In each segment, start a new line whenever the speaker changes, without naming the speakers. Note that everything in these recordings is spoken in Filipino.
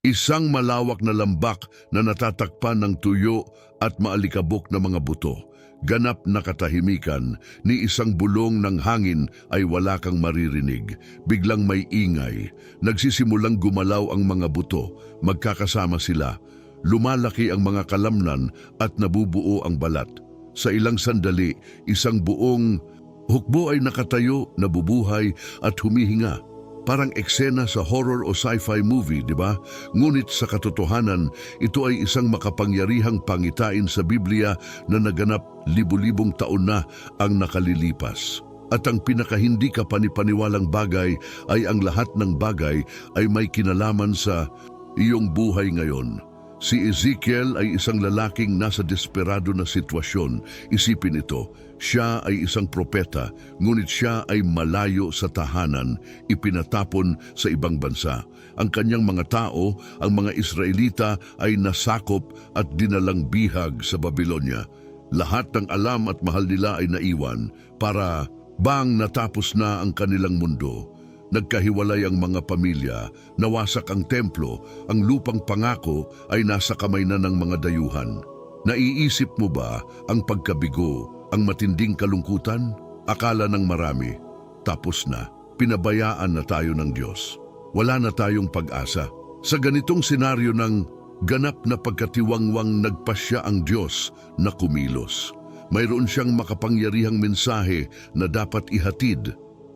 Isang malawak na lambak na natatakpan ng tuyo at maalikabok na mga buto. Ganap na katahimikan, ni isang bulong ng hangin ay wala kang maririnig. Biglang may ingay. Nagsisimulang gumalaw ang mga buto. Magkakasama sila. Lumalaki ang mga kalamnan at nabubuo ang balat. Sa ilang sandali, isang buong hukbo ay nakatayo, nabubuhay at humihinga. Parang eksena sa horror o sci-fi movie, di ba? Ngunit sa katotohanan, ito ay isang makapangyarihang pangitain sa Biblia na naganap libu-libong taon na ang nakalilipas. At ang pinakahindi kapanipaniwalang bagay ay ang lahat ng bagay ay may kinalaman sa iyong buhay ngayon. Si Ezekiel ay isang lalaking nasa desperado na sitwasyon. Isipin ito, siya ay isang propeta, ngunit siya ay malayo sa tahanan, ipinatapon sa ibang bansa. Ang kanyang mga tao, ang mga Israelita, ay nasakop at dinalang bihag sa Babylonia. Lahat ng alam at mahal nila ay naiwan para bang natapos na ang kanilang mundo. Nagkahiwalay ang mga pamilya, nawasak ang templo, ang lupang pangako ay nasa kamay na ng mga dayuhan. Naiisip mo ba ang pagkabigo, ang matinding kalungkutan? Akala ng marami, tapos na, pinabayaan na tayo ng Diyos. Wala na tayong pag-asa. Sa ganitong senaryo ng ganap na pagkatiwangwang nagpasya ang Diyos na kumilos. Mayroon siyang makapangyarihang mensahe na dapat ihatid.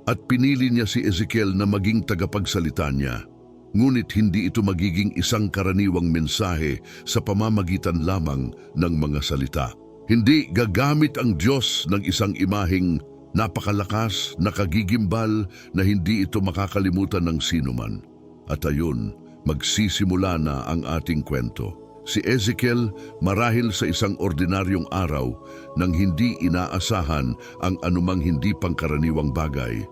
At pinili niya si Ezekiel na maging tagapagsalita niya. Ngunit hindi ito magiging isang karaniwang mensahe sa pamamagitan lamang ng mga salita. Hindi gagamit ang Diyos ng isang imaheng napakalakas, nakagigimbal na hindi ito makakalimutan ng sinuman. At ayun, magsisimula na ang ating kwento. Si Ezekiel marahil sa isang ordinaryong araw nang hindi inaasahan ang anumang hindi pangkaraniwang bagay,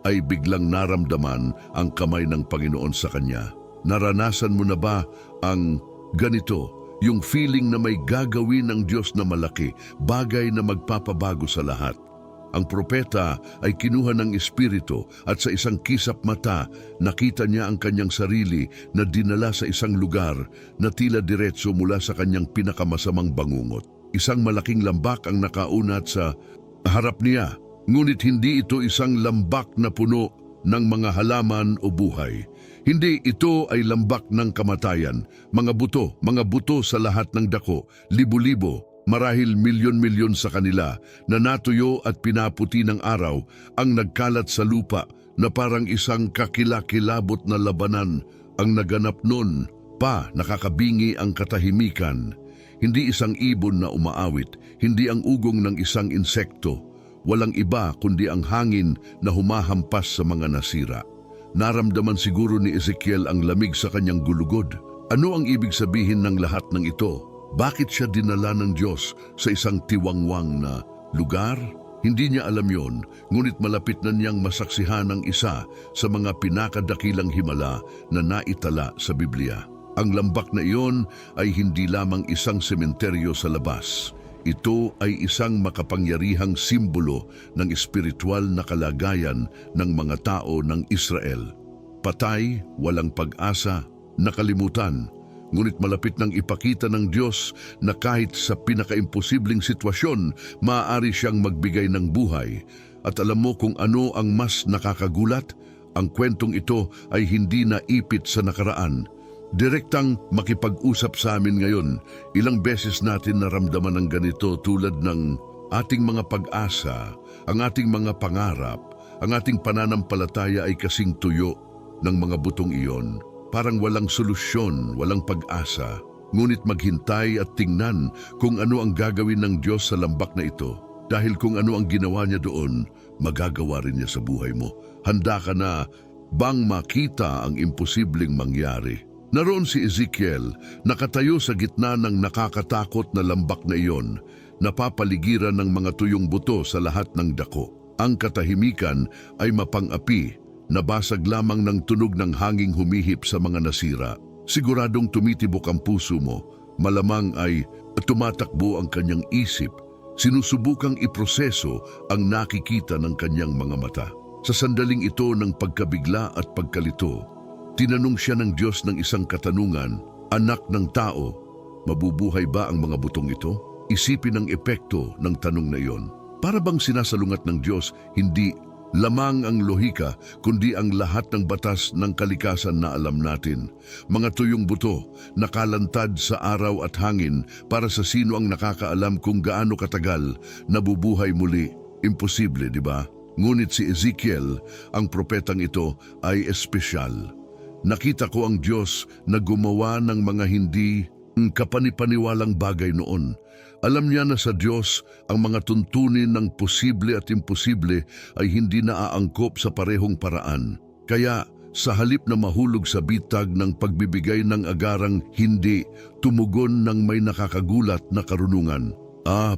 ay biglang naramdaman ang kamay ng Panginoon sa kanya. Naranasan mo na ba ang ganito? Yung feeling na may gagawin ng Diyos na malaki, bagay na magpapabago sa lahat. Ang propeta ay kinuha ng Espiritu at sa isang kisap mata, nakita niya ang kanyang sarili na dinala sa isang lugar na tila diretso mula sa kanyang pinakamasamang bangungot. Isang malaking lambak ang nakaunat sa harap niya, ngunit hindi ito isang lambak na puno ng mga halaman o buhay. Hindi ito ay lambak ng kamatayan, mga buto sa lahat ng dako, libo-libo, marahil milyon-milyon sa kanila na natuyo at pinaputi ng araw ang nagkalat sa lupa na parang isang kakilakilabot na labanan ang naganap noon pa nakakabingi ang katahimikan. Hindi isang ibon na umaawit, hindi ang ugong ng isang insekto, walang iba kundi ang hangin na humahampas sa mga nasira. Naramdaman siguro ni Ezekiel ang lamig sa kanyang gulugod. Ano ang ibig sabihin ng lahat ng ito? Bakit siya dinala ng Diyos sa isang tiwangwang na lugar? Hindi niya alam yon, ngunit malapit na niyang masaksihan ang isa sa mga pinakadakilang himala na naitala sa Biblia. Ang lambak na iyon ay hindi lamang isang sementeryo sa labas. Ito ay isang makapangyarihang simbolo ng espiritual na kalagayan ng mga tao ng Israel. Patay, walang pag-asa, nakalimutan. Ngunit malapit nang ipakita ng Diyos na kahit sa pinakaimposibleng sitwasyon, maaari siyang magbigay ng buhay. At alam mo kung ano ang mas nakakagulat? Ang kwentong ito ay hindi naipit sa nakaraan. Direktang makipag-usap sa amin ngayon. Ilang beses natin naramdaman ng ganito tulad ng ating mga pag-asa, ang ating mga pangarap, ang ating pananampalataya ay kasing tuyo ng mga butong iyon. Parang walang solusyon, walang pag-asa. Ngunit maghintay at tingnan kung ano ang gagawin ng Diyos sa lambak na ito. Dahil kung ano ang ginawa niya doon, magagawa rin niya sa buhay mo. Handa ka na bang makita ang imposibleng mangyari? Naroon si Ezekiel, nakatayo sa gitna ng nakakatakot na lambak na iyon, napapaligiran ng mga tuyong buto sa lahat ng dako. Ang katahimikan ay mapang-api, nabasag lamang ng tunog ng hanging humihip sa mga nasira. Siguradong tumitibok ang puso mo, malamang ay tumatakbo ang kanyang isip, sinusubukang iproseso ang nakikita ng kanyang mga mata. Sa sandaling ito ng pagkabigla at pagkalito, Tinanong siya ng Diyos ng isang katanungan, "Anak ng tao, mabubuhay ba ang mga butong ito?" Isipin ang epekto ng tanong na iyon. Para bang sinasalungat ng Diyos, hindi lamang ang lohika, kundi ang lahat ng batas ng kalikasan na alam natin. Mga tuyong buto, nakalantad sa araw at hangin, para sa sino ang nakakaalam kung gaano katagal nabubuhay muli. Imposible, di ba? Ngunit si Ezekiel, ang propetang ito, ay espesyal. Nakita ko ang Diyos na gumawa ng mga hindi kapanipaniwalang bagay noon. Alam niya na sa Diyos ang mga tuntunin ng posible at imposible ay hindi naaangkop sa parehong paraan. Kaya sa halip na mahulog sa bitag ng pagbibigay ng agarang hindi, tumugon ng may nakakagulat na karunungan.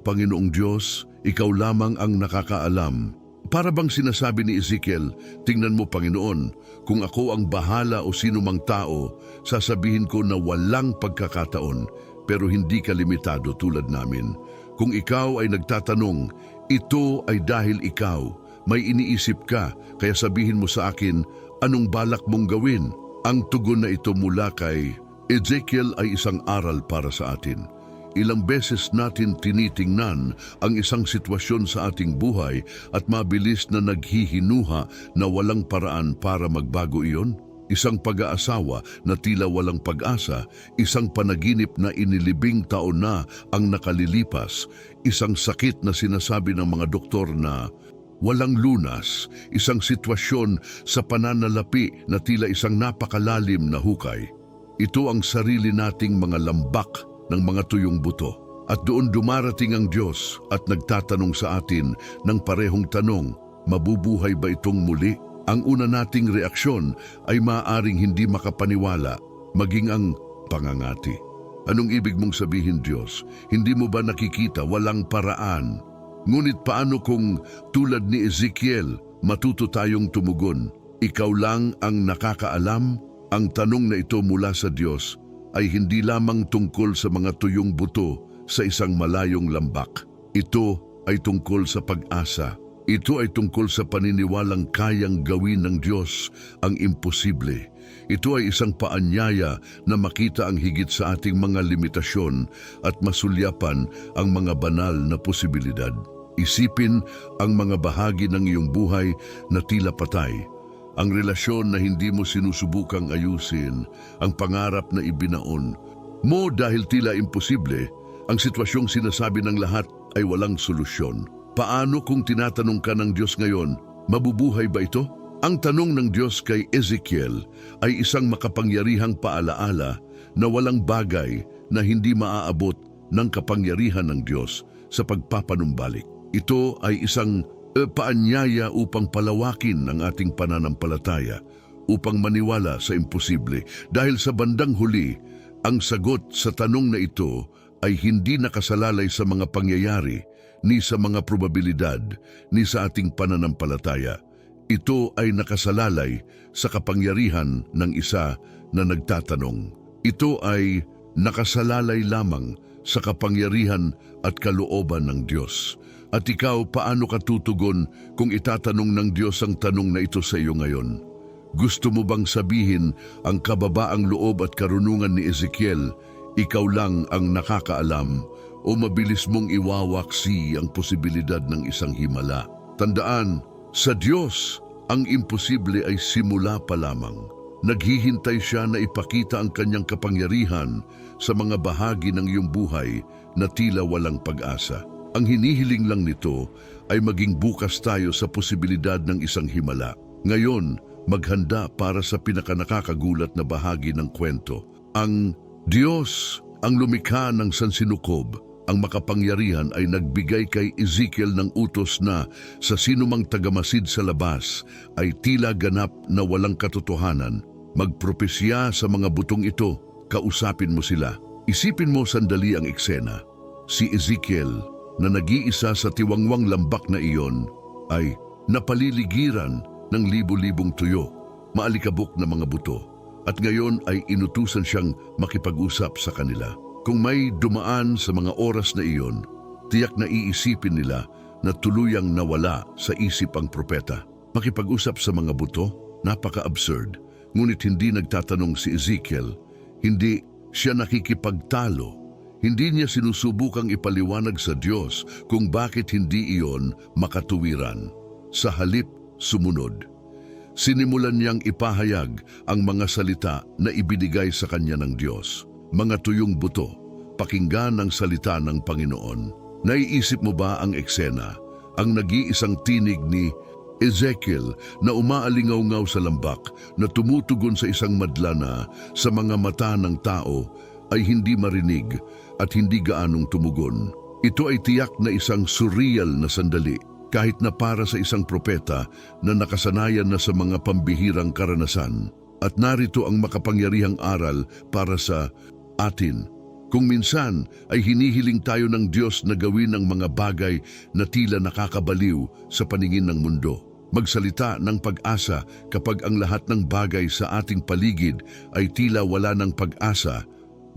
Panginoong Diyos, ikaw lamang ang nakakaalam. Para bang sinasabi ni Ezekiel, "Tingnan mo Panginoon, kung ako ang bahala o sino mang tao, sasabihin ko na walang pagkakataon, pero hindi ka limitado tulad namin. Kung ikaw ay nagtatanong, ito ay dahil ikaw, may iniisip ka, kaya sabihin mo sa akin, anong balak mong gawin?" Ang tugon na ito mula kay Ezekiel ay isang aral para sa atin. Ilang beses natin tinitingnan ang isang sitwasyon sa ating buhay at mabilis na naghihinuha na walang paraan para magbago iyon. Isang pag-aasawa na tila walang pag-asa, isang panaginip na inilibing taon na ang nakalilipas, isang sakit na sinasabi ng mga doktor na walang lunas, isang sitwasyon sa pananalapi na tila isang napakalalim na hukay. Ito ang sarili nating mga lambak ng mga tuyong buto. At doon dumarating ang Diyos at nagtatanong sa atin ng parehong tanong, mabubuhay ba itong muli? Ang una nating reaksyon ay maaaring hindi makapaniwala, maging ang pangangati. Anong ibig mong sabihin, Diyos? Hindi mo ba nakikita walang paraan? Ngunit paano kung tulad ni Ezekiel, matuto tayong tumugon? Ikaw lang ang nakakaalam? Ang tanong na ito mula sa Diyos ay hindi lamang tungkol sa mga tuyong buto sa isang malayong lambak. Ito ay tungkol sa pag-asa. Ito ay tungkol sa paniniwalang kayang gawin ng Diyos ang imposible. Ito ay isang paanyaya na makita ang higit sa ating mga limitasyon at masulyapan ang mga banal na posibilidad. Isipin ang mga bahagi ng iyong buhay na tila patay. Ang relasyon na hindi mo sinusubukang ayusin, ang pangarap na ibinaon mo dahil tila imposible, ang sitwasyong sinasabi ng lahat ay walang solusyon. Paano kung tinatanong ka ng Diyos ngayon, mabubuhay ba ito? Ang tanong ng Diyos kay Ezekiel ay isang makapangyarihang paalaala na walang bagay na hindi maaabot ng kapangyarihan ng Diyos sa pagpapanumbalik. Ito ay isang paanyaya upang palawakin ang ating pananampalataya, upang maniwala sa imposible. Dahil sa bandang huli, ang sagot sa tanong na ito ay hindi nakasalalay sa mga pangyayari, ni sa mga probabilidad, ni sa ating pananampalataya. Ito ay nakasalalay sa kapangyarihan ng isa na nagtatanong. Ito ay nakasalalay lamang sa kapangyarihan at kalooban ng Diyos. At ikaw, paano ka tutugon kung itatanong ng Diyos ang tanong na ito sa iyo ngayon? Gusto mo bang sabihin ang kababaang loob at karunungan ni Ezekiel, ikaw lang ang nakakaalam, o mabilis mong iwawaksi ang posibilidad ng isang himala? Tandaan, sa Diyos, ang imposible ay simula pa lamang. Naghihintay siya na ipakita ang kanyang kapangyarihan sa mga bahagi ng iyong buhay na tila walang pag-asa. Ang hinihiling lang nito ay maging bukas tayo sa posibilidad ng isang himala. Ngayon, maghanda para sa pinakanakakagulat na bahagi ng kwento. Ang Diyos, ang lumikha ng sansinukob, ang makapangyarihan ay nagbigay kay Ezekiel ng utos na sa sinumang tagamasid sa labas ay tila ganap na walang katotohanan. Magpropesya sa mga butong ito, kausapin mo sila. Isipin mo sandali ang eksena. Si Ezekiel, na nag-iisa sa tiwangwang lambak na iyon, ay napaliligiran ng libo-libong tuyo, maalikabok na mga buto, at ngayon ay inutusan siyang makipag-usap sa kanila. Kung may dumaan sa mga oras na iyon, tiyak na iisipin nila na tuluyang nawala sa isip ang propeta. Makipag-usap sa mga buto? Napaka-absurd. Ngunit hindi nagtatanong si Ezekiel, hindi siya nakikipagtalo. Hindi niya sinusubukang ipaliwanag sa Diyos kung bakit hindi iyon makatuwiran. Sa halip, sumunod. Sinimulan niyang ipahayag ang mga salita na ibinigay sa kanya ng Diyos. Mga tuyong buto, pakinggan ang salita ng Panginoon. Naiisip mo ba ang eksena, ang nag-iisang tinig ni Ezekiel na umaalingaw-ngaw sa lambak na tumutugon sa isang madla na sa mga mata ng tao ay hindi marinig at hindi gaanong tumugon. Ito ay tiyak na isang surreal na sandali, kahit na para sa isang propeta na nakasanayan na sa mga pambihirang karanasan. At narito ang makapangyarihang aral para sa atin. Kung minsan ay hinihiling tayo ng Diyos na gawin ang mga bagay na tila nakakabaliw sa paningin ng mundo. Magsalita ng pag-asa kapag ang lahat ng bagay sa ating paligid ay tila wala ng pag-asa.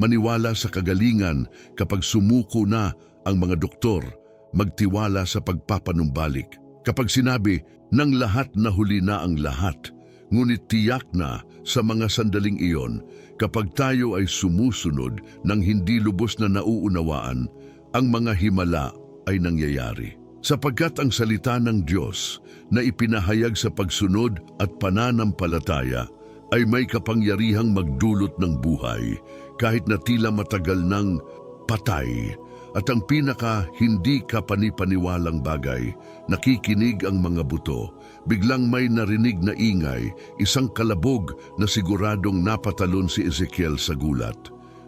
Maniwala sa kagalingan kapag sumuko na ang mga doktor. Magtiwala sa pagpapanumbalik. Kapag sinabi, ng lahat na huli na ang lahat, ngunit tiyak na sa mga sandaling iyon, kapag tayo ay sumusunod ng hindi lubos na nauunawaan, ang mga himala ay nangyayari. Sapagkat ang salita ng Diyos na ipinahayag sa pagsunod at pananampalataya ay may kapangyarihang magdulot ng buhay kahit na tila matagal ng patay. At ang pinaka hindi kapanipaniwalang bagay, nakikinig ang mga buto. Biglang may narinig na ingay, isang kalabog na siguradong napatalon si Ezekiel sa gulat.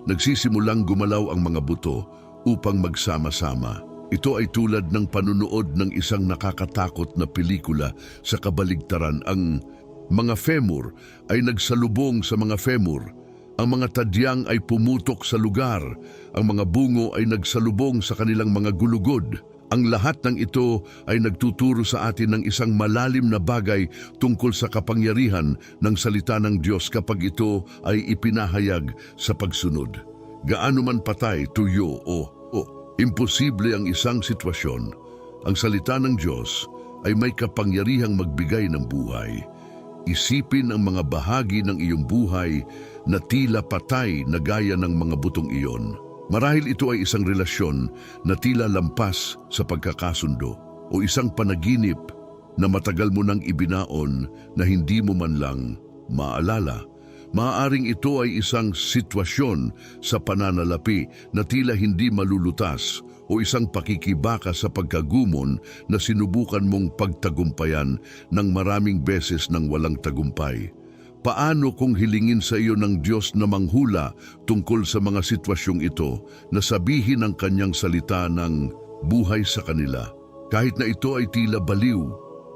Nagsisimulang gumalaw ang mga buto upang magsama-sama. Ito ay tulad ng panunood ng isang nakakatakot na pelikula sa kabaligtaran. Ang mga femur ay nagsalubong sa mga femur. Ang mga tadyang ay pumutok sa lugar. Ang mga bungo ay nagsalubong sa kanilang mga gulugod. Ang lahat ng ito ay nagtuturo sa atin ng isang malalim na bagay tungkol sa kapangyarihan ng salita ng Diyos kapag ito ay ipinahayag sa pagsunod. Gaano man patay, tuyo o imposible ang isang sitwasyon, ang salita ng Diyos ay may kapangyarihang magbigay ng buhay. Isipin ang mga bahagi ng iyong buhay na tila patay na gaya ng mga butong iyon. Marahil ito ay isang relasyon na tila lampas sa pagkakasundo o isang panaginip na matagal mo nang ibinaon na hindi mo man lang maalala. Maaaring ito ay isang sitwasyon sa pananalapi na tila hindi malulutas o isang pakikibaka sa pagkagumon na sinubukan mong pagtagumpayan ng maraming beses nang walang tagumpay. Paano kung hilingin sa iyo ng Diyos na manghula tungkol sa mga sitwasyong ito na sabihin ang kanyang salita ng buhay sa kanila? Kahit na ito ay tila baliw,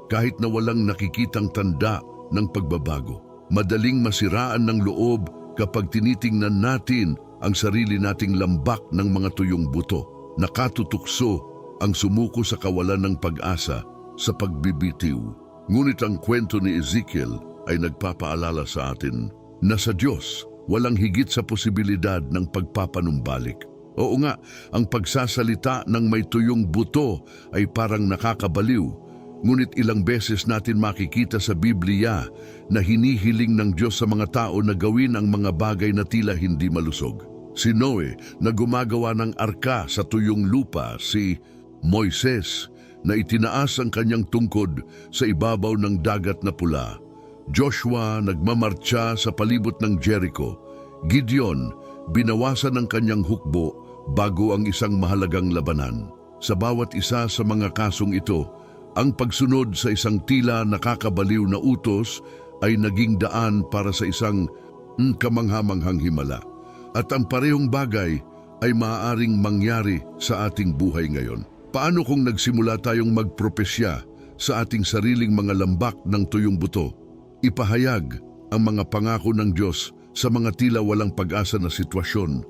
kahit na walang nakikitang tanda ng pagbabago. Madaling masiraan ng loob kapag tinitingnan natin ang sarili nating lambak ng mga tuyong buto. Nakatutukso ang sumuko sa kawalan ng pag-asa sa pagbibitiw. Ngunit ang kwento ni Ezekiel ay nagpapaalala sa atin na sa Diyos walang higit sa posibilidad ng pagpapanumbalik. Oo nga, ang pagsasalita ng may tuyong buto ay parang nakakabaliw. Ngunit ilang beses natin makikita sa Biblia na hinihiling ng Diyos sa mga tao na gawin ang mga bagay na tila hindi malusog. Si Noe na gumagawa ng arka sa tuyong lupa, si Moises na itinaas ang kanyang tungkod sa ibabaw ng dagat na pula, Joshua nagmamartsa sa palibot ng Jericho, Gideon binawasan ng kanyang hukbo bago ang isang mahalagang labanan. Sa bawat isa sa mga kasong ito, ang pagsunod sa isang tila nakakabaliw na utos ay naging daan para sa isang kamanghamanghang himala. At ang parehong bagay ay maaaring mangyari sa ating buhay ngayon. Paano kung nagsimula tayong magpropesya sa ating sariling mga lambak ng tuyong buto? Ipahayag ang mga pangako ng Diyos sa mga tila walang pag-asa na sitwasyon.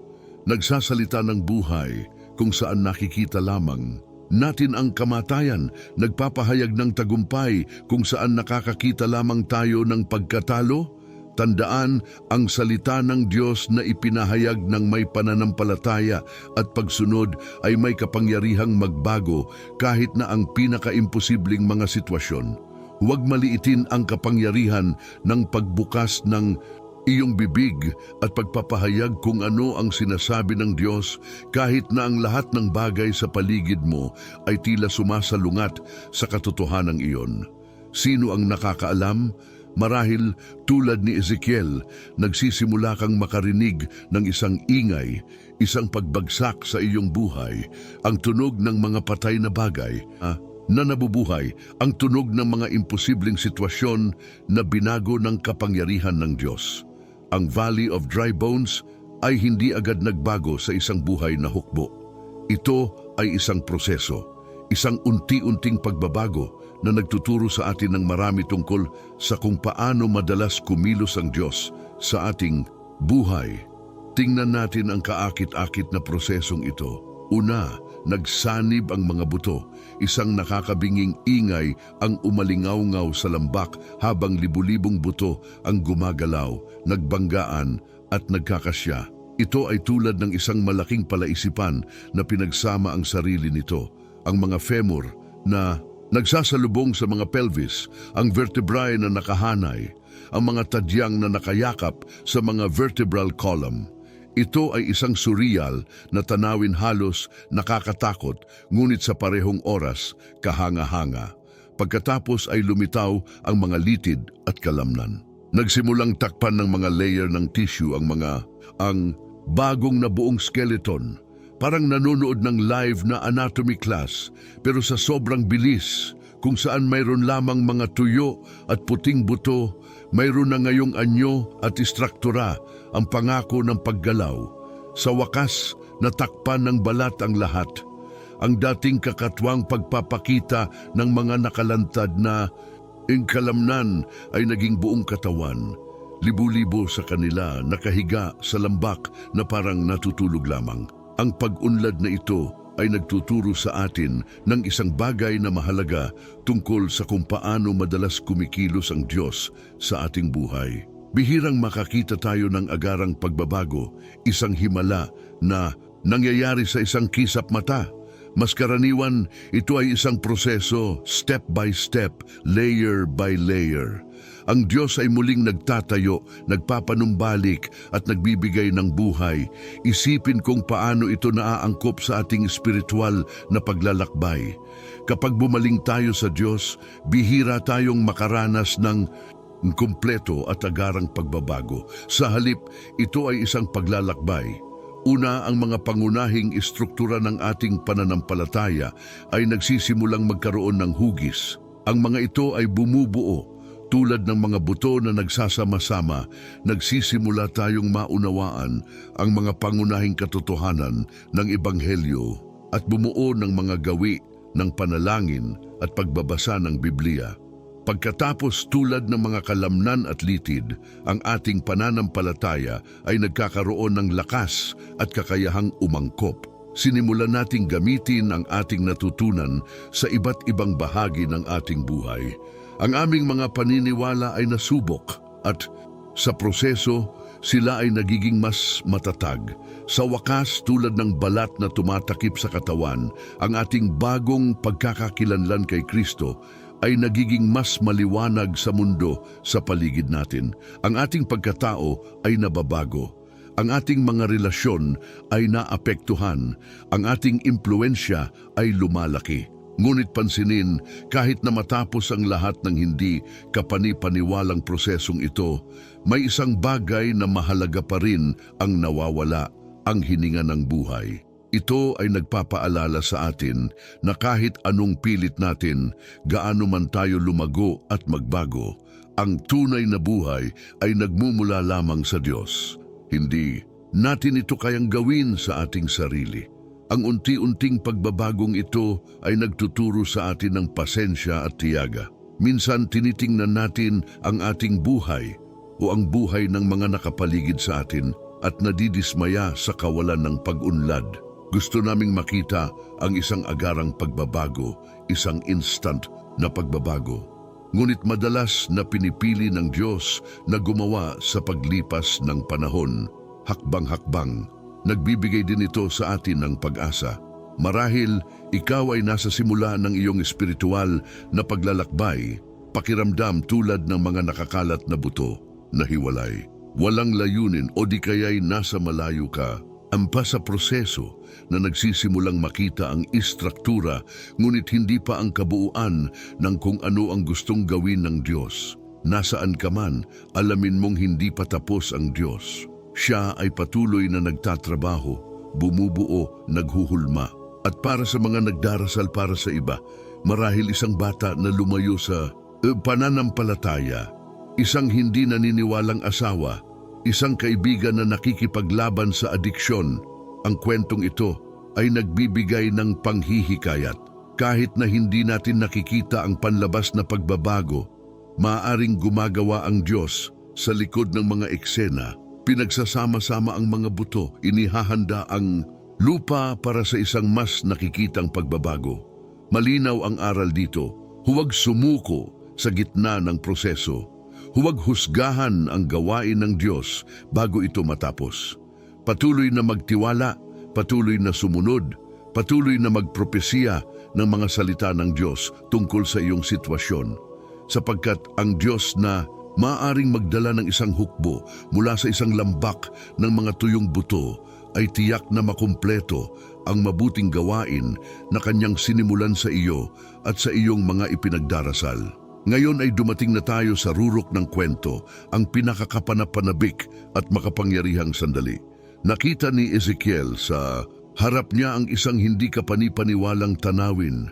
Nagsasalita ng buhay kung saan nakikita lamang natin ang kamatayan, nagpapahayag ng tagumpay kung saan nakakakita lamang tayo ng pagkatalo. Tandaan ang salita ng Diyos na ipinahayag ng may pananampalataya at pagsunod ay may kapangyarihang magbago kahit na ang pinakaimposibleng mga sitwasyon. Huwag maliitin ang kapangyarihan ng pagbukas ng iyong bibig at pagpapahayag kung ano ang sinasabi ng Diyos kahit na ang lahat ng bagay sa paligid mo ay tila sumasalungat sa katotohanan iyon. Sino ang nakakaalam? Marahil tulad ni Ezekiel, nagsisimula kang makarinig ng isang ingay, isang pagbagsak sa iyong buhay, ang tunog ng mga patay na bagay na nabubuhay, ang tunog ng mga imposibleng sitwasyon na binago ng kapangyarihan ng Diyos. Ang Valley of Dry Bones ay hindi agad nagbago sa isang buhay na hukbo. Ito ay isang proseso, isang unti-unting pagbabago na nagtuturo sa atin ng marami tungkol sa kung paano madalas kumilos ang Diyos sa ating buhay. Tingnan natin ang kaakit-akit na prosesong ito. Una, nagsanib ang mga buto. Isang nakakabinging ingay ang umalingaw-ngaw sa lambak habang libu-libong buto ang gumagalaw, nagbanggaan at nagkakasya. Ito ay tulad ng isang malaking palaisipan na pinagsama ang sarili nito. Ang mga femur na nagsasalubong sa mga pelvis, ang vertebrae na nakahanay, ang mga tadyang na nakayakap sa mga vertebral column. Ito ay isang surreal na tanawin halos nakakatakot ngunit sa parehong oras kahanga-hanga. Pagkatapos ay lumitaw ang mga litid at kalamnan. Nagsimulang takpan ng mga layer ng tissue ang bagong nabuong skeleton. Parang nanonood ng live na anatomy class pero sa sobrang bilis kung saan mayroon lamang mga tuyo at puting buto, mayroon na ngayong anyo at istruktura ang pangako ng paggalaw. Sa wakas, natakpan ng balat ang lahat. Ang dating kakatwang pagpapakita ng mga nakalantad na kalamnan ay naging buong katawan. Libu-libo sa kanila nakahiga sa lambak na parang natutulog lamang. Ang pag-unlad na ito ay nagtuturo sa atin ng isang bagay na mahalaga tungkol sa kung paano madalas kumikilos ang Diyos sa ating buhay. Bihirang makakita tayo ng agarang pagbabago, isang himala na nangyayari sa isang kisap mata. Mas karaniwan, ito ay isang proseso, step by step, layer by layer. Ang Diyos ay muling nagtatayo, nagpapanumbalik at nagbibigay ng buhay. Isipin kung paano ito naaangkop sa ating espiritual na paglalakbay. Kapag bumaling tayo sa Diyos, bihira tayong makaranas ng kumpleto at agarang pagbabago. Sa halip, ito ay isang paglalakbay. Una, ang mga pangunahing istruktura ng ating pananampalataya ay nagsisimulang magkaroon ng hugis. Ang mga ito ay bumubuo. Tulad ng mga buto na nagsasama-sama, nagsisimula tayong maunawaan ang mga pangunahing katotohanan ng Ebanghelyo at bumuo ng mga gawi ng panalangin at pagbabasa ng Biblia. Pagkatapos tulad ng mga kalamnan at litid, ang ating pananampalataya ay nagkakaroon ng lakas at kakayahang umangkop. Sinimulan nating gamitin ang ating natutunan sa iba't ibang bahagi ng ating buhay. Ang aming mga paniniwala ay nasubok at sa proseso, sila ay nagiging mas matatag. Sa wakas, tulad ng balat na tumatakip sa katawan, ang ating bagong pagkakakilanlan kay Kristo ay nagiging mas maliwanag sa mundo sa paligid natin. Ang ating pagkatao ay nababago. Ang ating mga relasyon ay naapektuhan. Ang ating impluensya ay lumalaki. Ngunit pansinin, kahit na matapos ang lahat ng hindi kapani-paniwalang prosesong ito, may isang bagay na mahalaga pa rin ang nawawala, ang hininga ng buhay. Ito ay nagpapaalala sa atin na kahit anong pilit natin, gaano man tayo lumago at magbago, ang tunay na buhay ay nagmumula lamang sa Diyos. Hindi natin ito kayang gawin sa ating sarili. Ang unti-unting pagbabagong ito ay nagtuturo sa atin ng pasensya at tiyaga. Minsan tinitingnan natin ang ating buhay o ang buhay ng mga nakapaligid sa atin at nadidismaya sa kawalan ng pag-unlad. Gusto naming makita ang isang agarang pagbabago, isang instant na pagbabago. Ngunit madalas na pinipili ng Diyos na gumawa sa paglipas ng panahon, hakbang-hakbang. Nagbibigay din ito sa atin ng pag-asa. Marahil ikaw ay nasa simula ng iyong espiritual na paglalakbay pakiramdam tulad ng mga nakakalat na buto na hiwalay. Walang layunin o di kaya'y nasa malayo ka. Ampa sa proseso na nagsisimulang makita ang istruktura ngunit hindi pa ang kabuuan ng kung ano ang gustong gawin ng Diyos. Nasaan ka man, alamin mong hindi pa tapos ang Diyos. Siya ay patuloy na nagtatrabaho, bumubuo, naghuhulma. At para sa mga nagdarasal para sa iba, marahil isang bata na lumayo sa pananampalataya, isang hindi naniniwalang asawa, isang kaibigan na nakikipaglaban sa adiksyon. Ang kwentong ito ay nagbibigay ng panghihikayat. Kahit na hindi natin nakikita ang panlabas na pagbabago, maaaring gumagawa ang Diyos sa likod ng mga eksena. Pinagsasama-sama ang mga buto, inihahanda ang lupa para sa isang mas nakikitang pagbabago. Malinaw ang aral dito, huwag sumuko sa gitna ng proseso. Huwag husgahan ang gawain ng Diyos bago ito matapos. Patuloy na magtiwala, patuloy na sumunod, patuloy na magpropesiya ng mga salita ng Diyos tungkol sa iyong sitwasyon. Sapagkat ang Diyos na maaaring magdala ng isang hukbo mula sa isang lambak ng mga tuyong buto ay tiyak na makumpleto ang mabuting gawain na kanyang sinimulan sa iyo at sa iyong mga ipinagdarasal. Ngayon ay dumating na tayo sa rurok ng kwento, ang pinakakapanapanabik at makapangyarihang sandali. Nakita ni Ezekiel sa harap niya ang isang hindi kapanipaniwalang tanawin,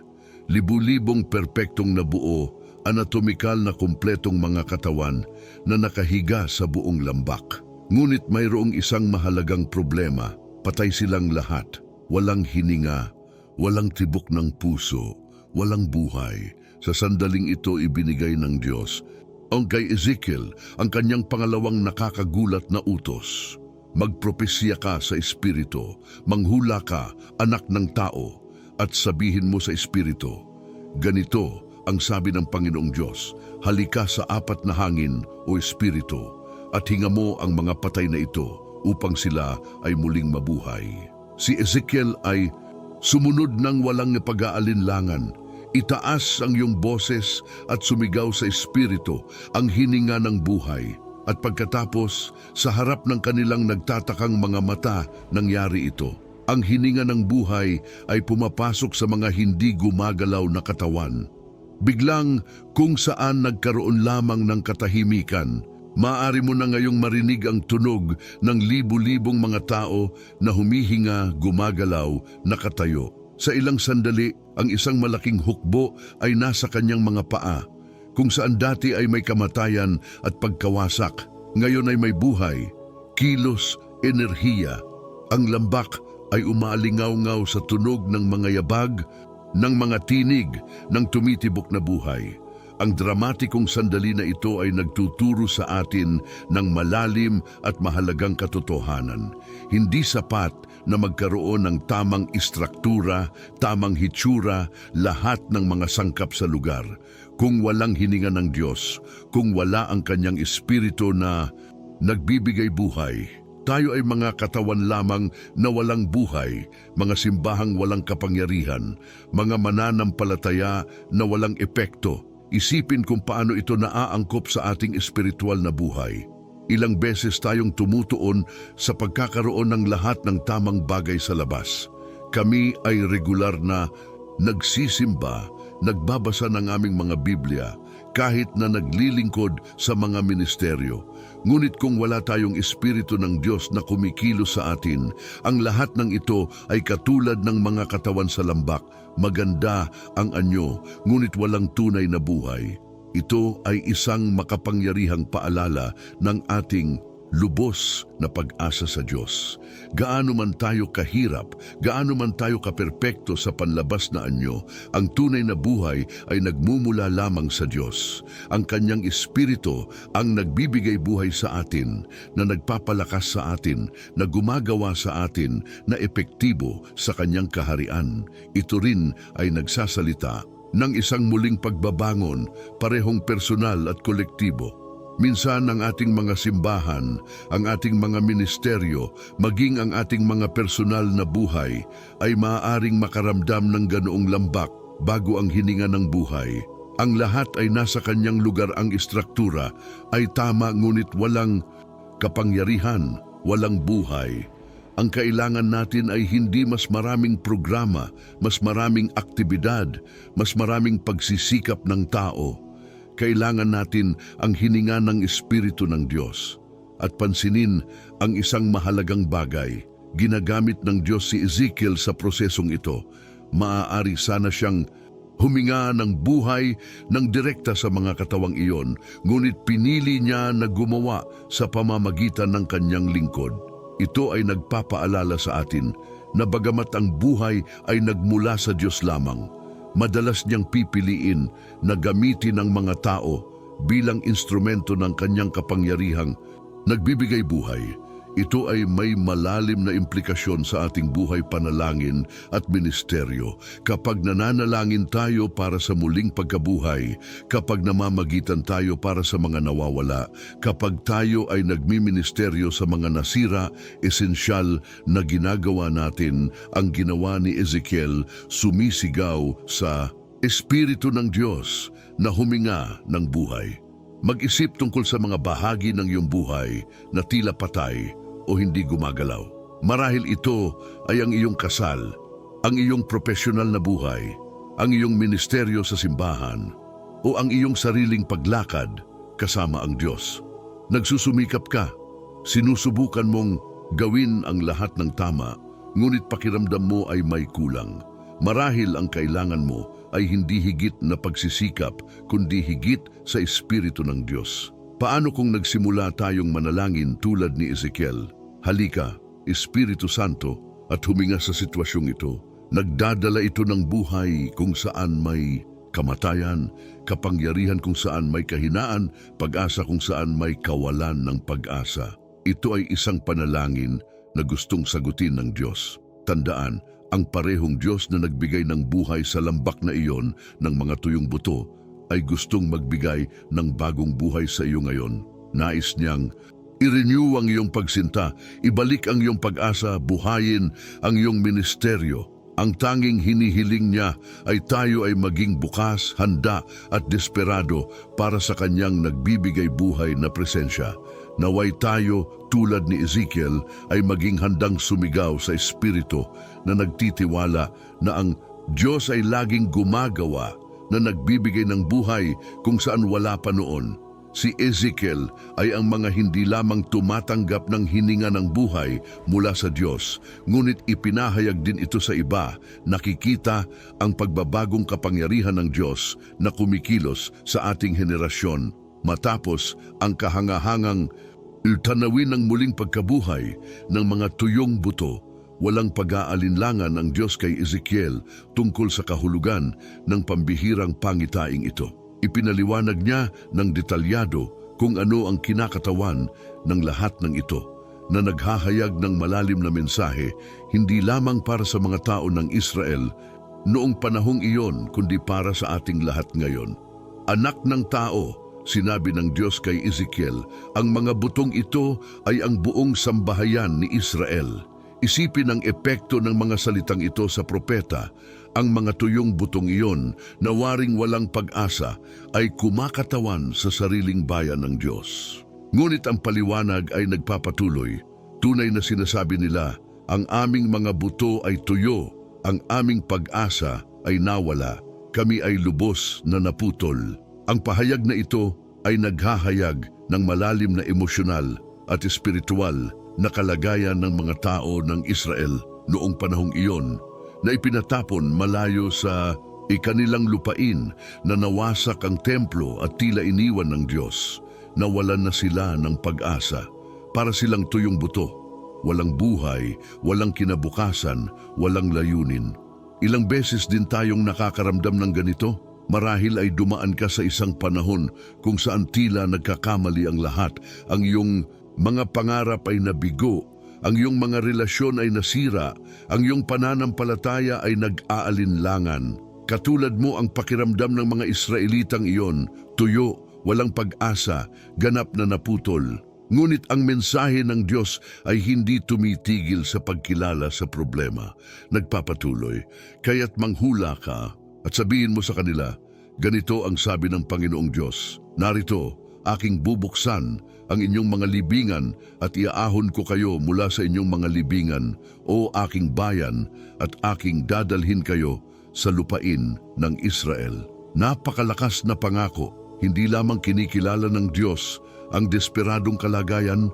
libu-libong perpektong nabuo, anatomikal na kumpletong mga katawan na nakahiga sa buong lambak. Ngunit mayroong isang mahalagang problema, patay silang lahat, walang hininga, walang tibok ng puso, walang buhay. Sa sandaling ito ibinigay ng Diyos ang kay Ezekiel ang kanyang pangalawang nakakagulat na utos. Magpropesya ka sa Espiritu, manghula ka, anak ng tao, at sabihin mo sa Espiritu, ganito ang sabi ng Panginoong Diyos, halika sa apat na hangin o Espiritu, at hinga mo ang mga patay na ito upang sila ay muling mabuhay. Si Ezekiel ay sumunod ng walang pag-aalinlangan. Itaas ang iyong boses at sumigaw sa Espiritu ang hininga ng buhay. At pagkatapos, sa harap ng kanilang nagtatakang mga mata, nangyari ito. Ang hininga ng buhay ay pumapasok sa mga hindi gumagalaw na katawan. Biglang kung saan nagkaroon lamang ng katahimikan, maaari mo na ngayong marinig ang tunog ng libu-libong mga tao na humihinga, gumagalaw, nakatayo. Sa ilang sandali, ang isang malaking hukbo ay nasa kanyang mga paa. Kung saan dati ay may kamatayan at pagkawasak, ngayon ay may buhay, kilos, enerhiya. Ang lambak ay umaalingaw-ngaw sa tunog ng mga yabag, ng mga tinig ng tumitibok na buhay. Ang dramatikong sandali na ito ay nagtuturo sa atin ng malalim at mahalagang katotohanan. Hindi sapat na magkaroon ng tamang istruktura, tamang hitsura, lahat ng mga sangkap sa lugar. Kung walang hininga ng Diyos, kung wala ang kanyang espiritu na nagbibigay buhay, tayo ay mga katawan lamang na walang buhay, mga simbahang walang kapangyarihan, mga mananampalataya na walang epekto. Isipin kung paano ito naaangkop sa ating espiritual na buhay. Ilang beses tayong tumutuon sa pagkakaroon ng lahat ng tamang bagay sa labas. Kami ay regular na nagsisimba, nagbabasa ng aming mga Biblia, kahit na naglilingkod sa mga ministeryo. Ngunit kung wala tayong Espiritu ng Diyos na kumikilos sa atin, ang lahat ng ito ay katulad ng mga katawan sa lambak. Maganda ang anyo, ngunit walang tunay na buhay. Ito ay isang makapangyarihang paalala ng ating lubos na pag-asa sa Diyos. Gaano man tayo kahirap, gaano man tayo kaperpekto sa panlabas na anyo, ang tunay na buhay ay nagmumula lamang sa Diyos. Ang kanyang espiritu ang nagbibigay buhay sa atin, na nagpapalakas sa atin, na gumagawa sa atin, na epektibo sa kanyang kaharian. Ito rin ay nagsasalita ng isang muling pagbabangon, parehong personal at kolektibo. Minsan ang ating mga simbahan, ang ating mga ministeryo, maging ang ating mga personal na buhay ay maaaring makaramdam ng ganoong lambak bago ang hininga ng buhay. Ang lahat ay nasa kanyang lugar, ang istruktura ay tama ngunit walang kapangyarihan, walang buhay. Ang kailangan natin ay hindi mas maraming programa, mas maraming aktibidad, mas maraming pagsisikap ng tao. Kailangan natin ang hininga ng Espiritu ng Diyos. At pansinin ang isang mahalagang bagay. Ginagamit ng Diyos si Ezekiel sa prosesong ito. Maaari sana siyang huminga ng buhay ng direkta sa mga katawang iyon, ngunit pinili niya na gumawa sa pamamagitan ng kanyang lingkod. Ito ay nagpapaalala sa atin na bagamat ang buhay ay nagmula sa Diyos lamang, madalas niyang pipiliin na gamitin ang mga tao bilang instrumento ng kanyang kapangyarihang nagbibigay buhay. Ito ay may malalim na implikasyon sa ating buhay panalangin at ministeryo. Kapag nananalangin tayo para sa muling pagkabuhay, kapag namamagitan tayo para sa mga nawawala, kapag tayo ay nagmiministeryo sa mga nasira, esensyal na ginagawa natin ang ginawa ni Ezekiel, sumisigaw sa Espiritu ng Diyos na huminga ng buhay. Mag-isip tungkol sa mga bahagi ng iyong buhay na tila patay o hindi gumagalaw. Marahil ito ay ang iyong kasal, ang iyong profesional na buhay, ang iyong ministeryo sa simbahan, o ang iyong sariling paglakad kasama ang Diyos. Nagsusumikap ka, sinusubukan mong gawin ang lahat ng tama, ngunit pakiramdam mo ay may kulang. Marahil ang kailangan mo ay hindi higit na pagsisikap, kundi higit sa Espiritu ng Diyos. Paano kung nagsimula tayong manalangin tulad ni Ezekiel? Halika, Espiritu Santo, at huminga sa sitwasyong ito. Nagdadala ito ng buhay kung saan may kamatayan, kapangyarihan kung saan may kahinaan, pag-asa kung saan may kawalan ng pag-asa. Ito ay isang panalangin na gustong sagutin ng Diyos. Tandaan, ang parehong Diyos na nagbigay ng buhay sa lambak na iyon ng mga tuyong buto ay gustong magbigay ng bagong buhay sa iyo ngayon. Nais niyang i-renew ang iyong pagsinta, ibalik ang iyong pag-asa, buhayin ang iyong ministeryo. Ang tanging hinihiling niya ay tayo ay maging bukas, handa at desperado para sa kanyang nagbibigay buhay na presensya. Naway tayo, tulad ni Ezekiel, ay maging handang sumigaw sa Espiritu na nagtitiwala na ang Diyos ay laging gumagawa, na nagbibigay ng buhay kung saan wala pa noon. Si Ezekiel ay ang mga hindi lamang tumatanggap ng hininga ng buhay mula sa Diyos, ngunit ipinahayag din ito sa iba. Nakikita ang pagbabagong kapangyarihan ng Diyos na kumikilos sa ating henerasyon. Matapos ang kahangahangang tanawin ng muling pagkabuhay ng mga tuyong buto, walang pag-aalinlangan ang Diyos kay Ezekiel tungkol sa kahulugan ng pambihirang pangitaing ito. Ipinaliwanag niya ng detalyado kung ano ang kinakatawan ng lahat ng ito, na naghahayag ng malalim na mensahe hindi lamang para sa mga tao ng Israel noong panahong iyon, kundi para sa ating lahat ngayon. Anak ng tao, sinabi ng Diyos kay Ezekiel, ang mga butong ito ay ang buong sambahayan ni Israel. Isipin ang epekto ng mga salitang ito sa propeta. Ang mga tuyong butong iyon na waring walang pag-asa ay kumakatawan sa sariling bayan ng Diyos. Ngunit ang paliwanag ay nagpapatuloy. Tunay na sinasabi nila, ang aming mga buto ay tuyo, ang aming pag-asa ay nawala, kami ay lubos na naputol. Ang pahayag na ito ay naghahayag ng malalim na emosyonal at espiritual na kalagayan ng mga tao ng Israel noong panahong iyon, na ipinatapon malayo sa ikanilang lupain, na nawasak ang templo at tila iniwan ng Diyos. Nawalan na sila ng pag-asa. Para silang tuyong buto, walang buhay, walang kinabukasan, walang layunin. Ilang beses din tayong nakakaramdam ng ganito. Marahil ay dumaan ka sa isang panahon kung saan tila nagkakamali ang lahat. Ang iyong mga pangarap ay nabigo, ang iyong mga relasyon ay nasira, ang iyong pananampalataya ay nag-aalinlangan. Katulad mo ang pakiramdam ng mga Israelitang iyon, tuyo, walang pag-asa, ganap na naputol. Ngunit ang mensahe ng Diyos ay hindi tumitigil sa pagkilala sa problema. Nagpapatuloy, kaya't manghula ka at sabihin mo sa kanila, Ganito ang sabi ng Panginoong Diyos, narito, aking bubuksan ang inyong mga libingan at iaahon ko kayo mula sa inyong mga libingan, o aking bayan, at aking dadalhin kayo sa lupain ng Israel. Napakalakas na pangako, hindi lamang kinikilala ng Diyos ang desperadong kalagayan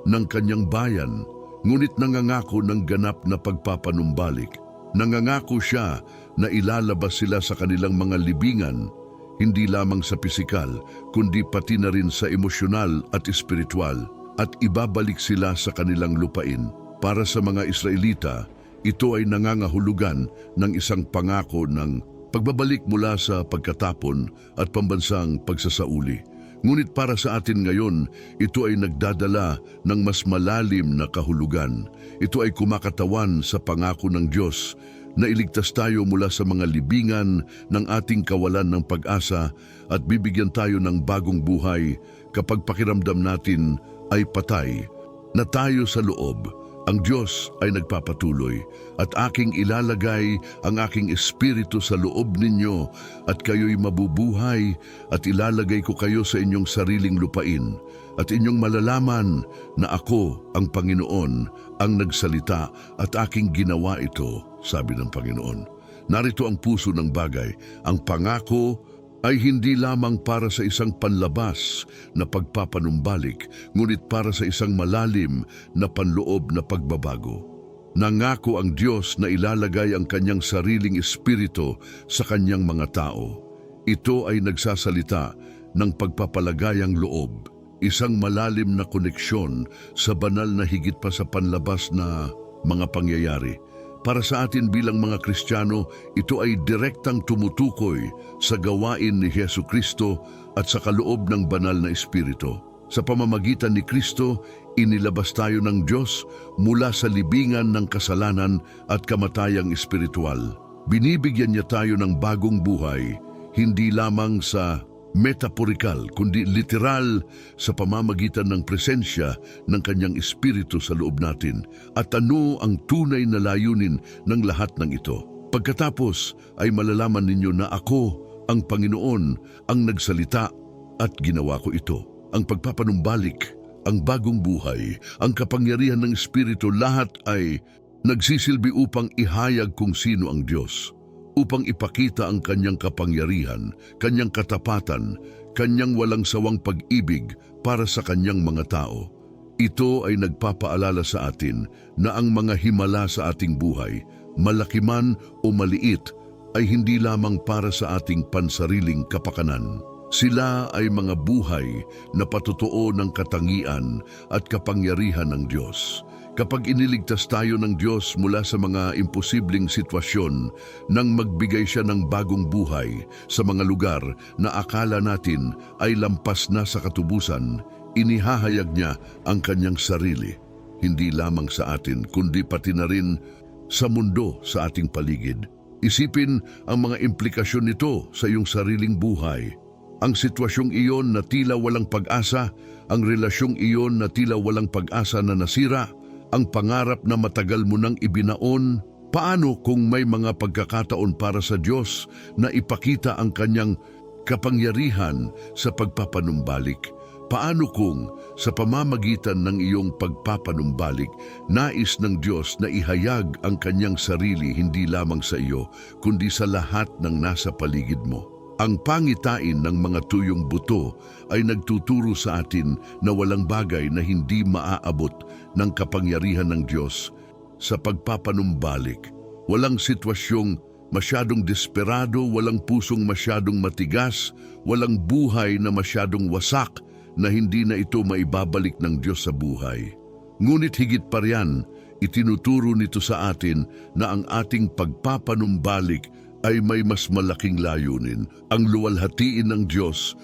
ng kanyang bayan, ngunit nangangako ng ganap na pagpapanumbalik. Nangangako siya na ilalabas sila sa kanilang mga libingan, hindi lamang sa pisikal, kundi pati na rin sa emosyonal at espiritual, at ibabalik sila sa kanilang lupain. Para sa mga Israelita, ito ay nangangahulugan ng isang pangako ng pagbabalik mula sa pagkatapon at pambansang pagsasauli. Ngunit para sa atin ngayon, ito ay nagdadala ng mas malalim na kahulugan. Ito ay kumakatawan sa pangako ng Diyos na iligtas tayo mula sa mga libingan ng ating kawalan ng pag-asa at bibigyan tayo ng bagong buhay kapag pakiramdam natin ay patay na tayo sa loob. Ang Diyos ay nagpapatuloy, at aking ilalagay ang aking espiritu sa loob ninyo at kayo'y mabubuhay, at ilalagay ko kayo sa inyong sariling lupain, at inyong malalaman na ako ang Panginoon ang nagsalita at aking ginawa ito, sabi ng Panginoon. Narito ang puso ng bagay, ang pangako ay hindi lamang para sa isang panlabas na pagpapanumbalik, ngunit para sa isang malalim na panloob na pagbabago. Nangako ang Diyos na ilalagay ang kanyang sariling espiritu sa kanyang mga tao. Ito ay nagsasalita ng pagpapalagayang loob, isang malalim na koneksyon sa banal na higit pa sa panlabas na mga pangyayari. Para sa atin bilang mga Kristiyano, ito ay direktang tumutukoy sa gawain ni Hesu Kristo at sa kaloob ng banal na espiritu. Sa pamamagitan ni Kristo, inilabas tayo ng Diyos mula sa libingan ng kasalanan at kamatayang espiritual. Binibigyan niya tayo ng bagong buhay, hindi lamang sa metaporikal, kundi literal sa pamamagitan ng presensya ng kanyang espiritu sa loob natin. At ano ang tunay na layunin ng lahat ng ito? Pagkatapos ay malalaman ninyo na ako, ang Panginoon, ang nagsalita at ginawa ko ito. Ang pagpapanumbalik, ang bagong buhay, ang kapangyarihan ng espiritu, lahat ay nagsisilbi upang ihayag kung sino ang Diyos, upang ipakita ang kanyang kapangyarihan, kanyang katapatan, kanyang walang sawang pag-ibig para sa kanyang mga tao. Ito ay nagpapaalala sa atin na ang mga himala sa ating buhay, malaki man o maliit, ay hindi lamang para sa ating pansariling kapakanan. Sila ay mga buhay na patotoo ng katangian at kapangyarihan ng Diyos. Kapag iniligtas tayo ng Diyos mula sa mga imposibleng sitwasyon nang magbigay siya ng bagong buhay sa mga lugar na akala natin ay lampas na sa katubusan, inihahayag niya ang kanyang sarili, hindi lamang sa atin kundi pati na rin sa mundo sa ating paligid. Isipin ang mga implikasyon nito sa iyong sariling buhay. Ang sitwasyong iyon na tila walang pag-asa, ang relasyong iyon na tila walang pag-asa na nasira, ang pangarap na matagal mo nang ibinaon. Paano kung may mga pagkakataon para sa Diyos na ipakita ang kanyang kapangyarihan sa pagpapanumbalik? Paano kung sa pamamagitan ng iyong pagpapanumbalik, nais ng Diyos na ihayag ang kanyang sarili hindi lamang sa iyo, kundi sa lahat ng nasa paligid mo? Ang pangitain ng mga tuyong buto ay nagtuturo sa atin na walang bagay na hindi maaabot ng kapangyarihan ng Diyos sa pagpapanumbalik. Walang sitwasyong masyadong desperado, walang pusong masyadong matigas, walang buhay na masyadong wasak na hindi na ito maibabalik ng Diyos sa buhay. Ngunit higit pa riyan, itinuturo nito sa atin na ang ating pagpapanumbalik ay may mas malaking layunin, ang luwalhatiin ng Diyos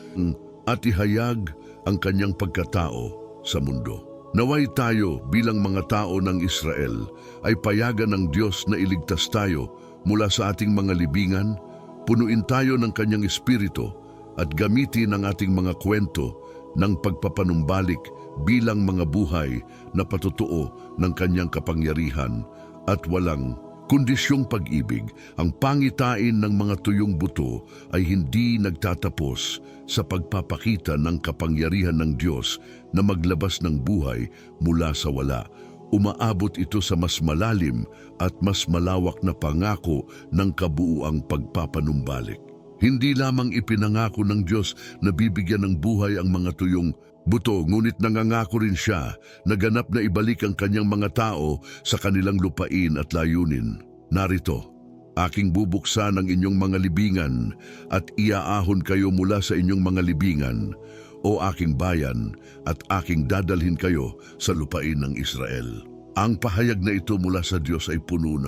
at ihayag ang kanyang pagkatao sa mundo. Naway tayo bilang mga tao ng Israel ay payagan ng Diyos na iligtas tayo mula sa ating mga libingan, punuin tayo ng kanyang espiritu at gamitin ang ating mga kwento ng pagpapanumbalik bilang mga buhay na patotoo ng kanyang kapangyarihan at walang Kondisyong pag-ibig, ang pangitain ng mga tuyong buto ay hindi nagtatapos sa pagpapakita ng kapangyarihan ng Diyos na maglabas ng buhay mula sa wala. Umaabot ito sa mas malalim at mas malawak na pangako ng kabuuang pagpapanumbalik. Hindi lamang ipinangako ng Diyos na bibigyan ng buhay ang mga tuyong buto, ngunit nangangako rin siya na ganap na ibalik ang kanyang mga tao sa kanilang lupain at layunin. Narito, aking bubuksan ang inyong mga libingan at iaahon kayo mula sa inyong mga libingan, o aking bayan, at aking dadalhin kayo sa lupain ng Israel. Ang pahayag na ito mula sa Diyos ay puno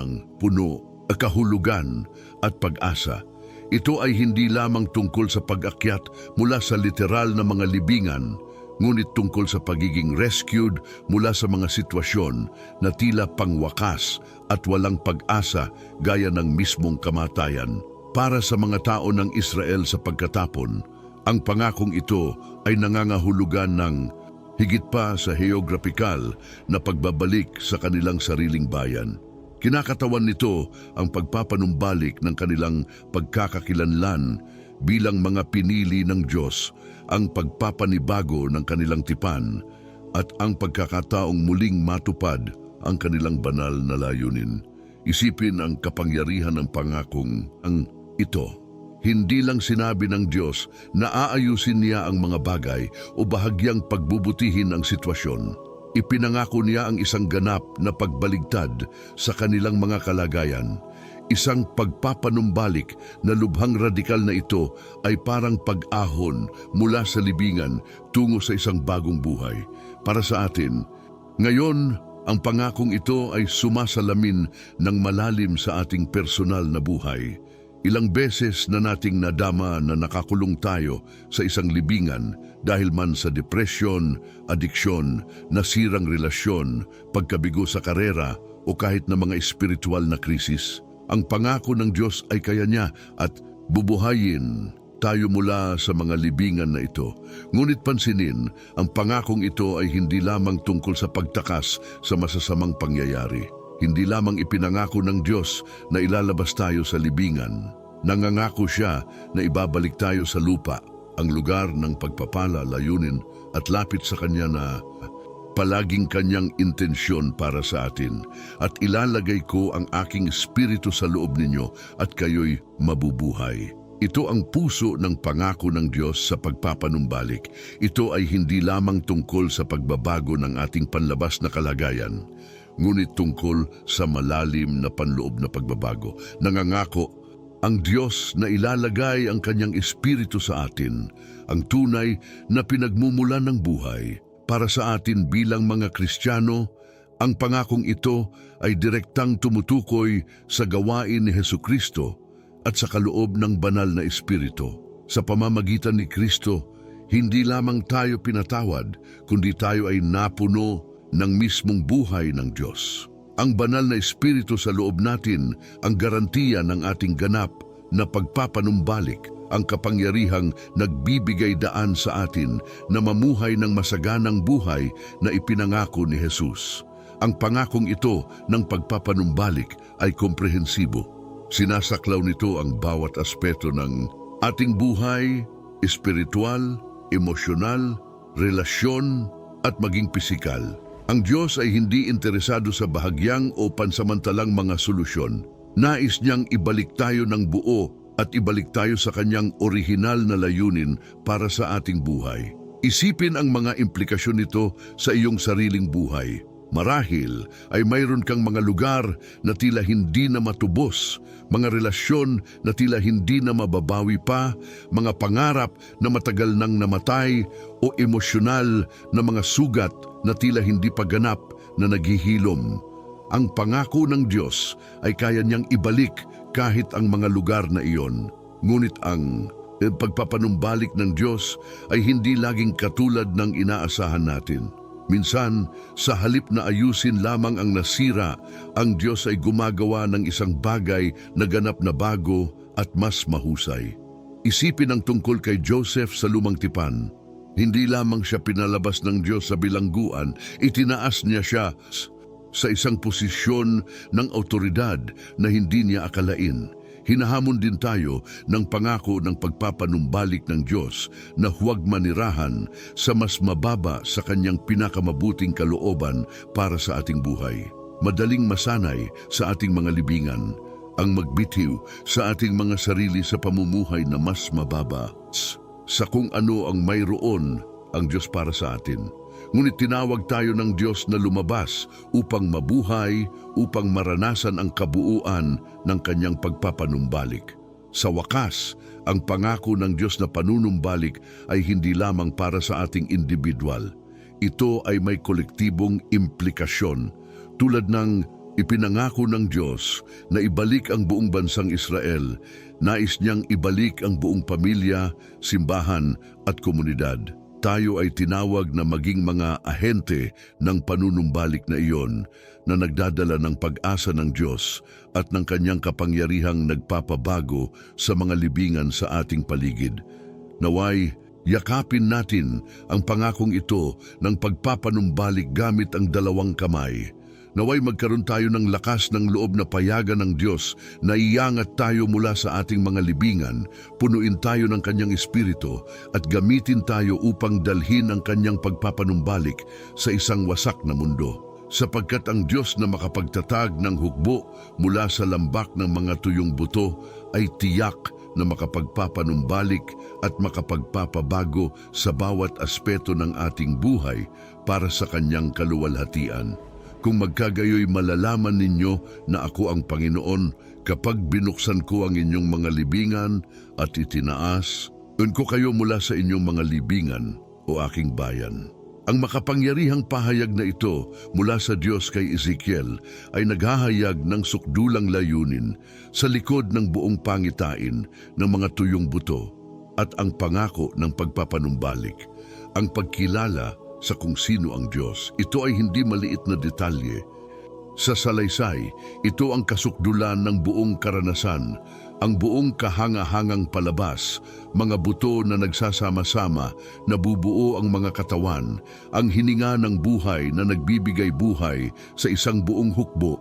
kahulugan at pag-asa. Ito ay hindi lamang tungkol sa pag-akyat mula sa literal na mga libingan, ngunit tungkol sa pagiging rescued mula sa mga sitwasyon na tila pangwakas at walang pag-asa gaya ng mismong kamatayan. Para sa mga tao ng Israel sa pagkatapon, ang pangakong ito ay nangangahulugan ng higit pa sa heograpikal na pagbabalik sa kanilang sariling bayan. Kinakatawan nito ang pagpapanumbalik ng kanilang pagkakakilanlan bilang mga pinili ng Diyos, ang pagpapanibago ng kanilang tipan, at ang pagkakataong muling matupad ang kanilang banal na layunin. Isipin ang kapangyarihan ng pangakong ang ito. Hindi lang sinabi ng Diyos na aayusin niya ang mga bagay o bahagyang pagbubutihin ang sitwasyon. Ipinangako niya ang isang ganap na pagbaligtad sa kanilang mga kalagayan. Isang pagpapanumbalik na lubhang radikal na ito ay parang pag-ahon mula sa libingan tungo sa isang bagong buhay. Para sa atin, ngayon, ang pangakong ito ay sumasalamin ng malalim sa ating personal na buhay. Ilang beses na nating nadama na nakakulong tayo sa isang libingan dahil man sa depresyon, adiksyon, nasirang relasyon, pagkabigo sa karera o kahit na mga espiritual na krisis. Ang pangako ng Diyos ay kaya niya at bubuhayin tayo mula sa mga libingan na ito. Ngunit pansinin, ang pangakong ito ay hindi lamang tungkol sa pagtakas sa masasamang pangyayari. Hindi lamang ipinangako ng Diyos na ilalabas tayo sa libingan. Nangangako siya na ibabalik tayo sa lupa, ang lugar ng pagpapala, layunin at lapit sa Kanya na palaging Kanyang intensyon para sa atin. At ilalagay ko ang aking espiritu sa loob ninyo at kayo'y mabubuhay. Ito ang puso ng pangako ng Diyos sa pagpapanumbalik. Ito ay hindi lamang tungkol sa pagbabago ng ating panlabas na kalagayan, ngunit tungkol sa malalim na panloob na pagbabago. Nangangako ang Diyos na ilalagay ang Kanyang Espiritu sa atin, ang tunay na pinagmumulan ng buhay. Para sa atin bilang mga Kristiyano, ang pangakong ito ay direktang tumutukoy sa gawain ni Hesukristo at sa kaloob ng banal na Espiritu. Sa pamamagitan ni Kristo, hindi lamang tayo pinatawad, kundi tayo ay napuno ng mismong buhay ng Diyos. Ang banal na Espiritu sa loob natin ang garantiya ng ating ganap na pagpapanumbalik, ang kapangyarihang nagbibigay daan sa atin na mamuhay ng masaganang buhay na ipinangako ni Jesus. Ang pangakong ito ng pagpapanumbalik ay komprehensibo. Sinasaklaw nito ang bawat aspeto ng ating buhay, espiritual, emosyonal, relasyon at maging pisikal. Ang Diyos ay hindi interesado sa bahagyang o pansamantalang mga solusyon. Nais niyang ibalik tayo ng buo at ibalik tayo sa Kanyang orihinal na layunin para sa ating buhay. Isipin ang mga implikasyon nito sa iyong sariling buhay. Marahil ay mayroon kang mga lugar na tila hindi na matubos, mga relasyon na tila hindi na mababawi pa, mga pangarap na matagal nang namatay o emosyonal na mga sugat na tila hindi pa ganap na naghihilom. Ang pangako ng Diyos ay kaya niyang ibalik kahit ang mga lugar na iyon. Ngunit ang pagpapanumbalik ng Diyos ay hindi laging katulad ng inaasahan natin. Minsan, sa halip na ayusin lamang ang nasira, ang Diyos ay gumagawa ng isang bagay na ganap na bago at mas mahusay. Isipin ang tungkol kay Joseph sa Lumang Tipan. Hindi lamang siya pinalabas ng Diyos sa bilangguan, itinaas niya siya sa isang posisyon ng awtoridad na hindi niya akalain. Hinahamon din tayo ng pangako ng pagpapanumbalik ng Diyos na huwag manirahan sa mas mababa sa kanyang pinakamabuting kalooban para sa ating buhay. Madaling masanay sa ating mga libingan ang magbitiw sa ating mga sarili sa pamumuhay na mas mababa sa kung ano ang mayroon ang Diyos para sa atin. Ngunit tinawag tayo ng Diyos na lumabas upang mabuhay, upang maranasan ang kabuuan ng kanyang pagpapanumbalik. Sa wakas, ang pangako ng Diyos na panunumbalik ay hindi lamang para sa ating individual. Ito ay may kolektibong implikasyon, tulad ng ipinangako ng Diyos na ibalik ang buong bansang Israel. Nais niyang ibalik ang buong pamilya, simbahan at komunidad. Tayo ay tinawag na maging mga ahente ng panunumbalik na iyon na nagdadala ng pag-asa ng Diyos at ng kanyang kapangyarihang nagpapabago sa mga libingan sa ating paligid. Naway, yakapin natin ang pangakong ito ng pagpapanumbalik gamit ang dalawang kamay. Naway magkaroon tayo ng lakas ng loob na payagan ng Diyos na iangat tayo mula sa ating mga libingan, punuin tayo ng kanyang espiritu at gamitin tayo upang dalhin ang kanyang pagpapanumbalik sa isang wasak na mundo. Sapagkat ang Diyos na makapagtatag ng hukbo mula sa lambak ng mga tuyong buto ay tiyak na makapagpapanumbalik at makapagpapabago sa bawat aspeto ng ating buhay para sa kanyang kaluwalhatian. Kung magkagayoy malalaman ninyo na ako ang Panginoon kapag binuksan ko ang inyong mga libingan at itinaas, ko kayo mula sa inyong mga libingan o aking bayan. Ang makapangyarihang pahayag na ito mula sa Diyos kay Ezekiel ay naghahayag ng sukdulang layunin sa likod ng buong pangitain ng mga tuyong buto at ang pangako ng pagpapanumbalik, ang pagkilala sa kung sino ang Diyos. Ito ay hindi maliit na detalye. Sa salaysay, ito ang kasukdulan ng buong karanasan, ang buong kahanga-hangang palabas, mga buto na nagsasama-sama, nabubuo ang mga katawan, ang hininga ng buhay na nagbibigay buhay sa isang buong hukbo.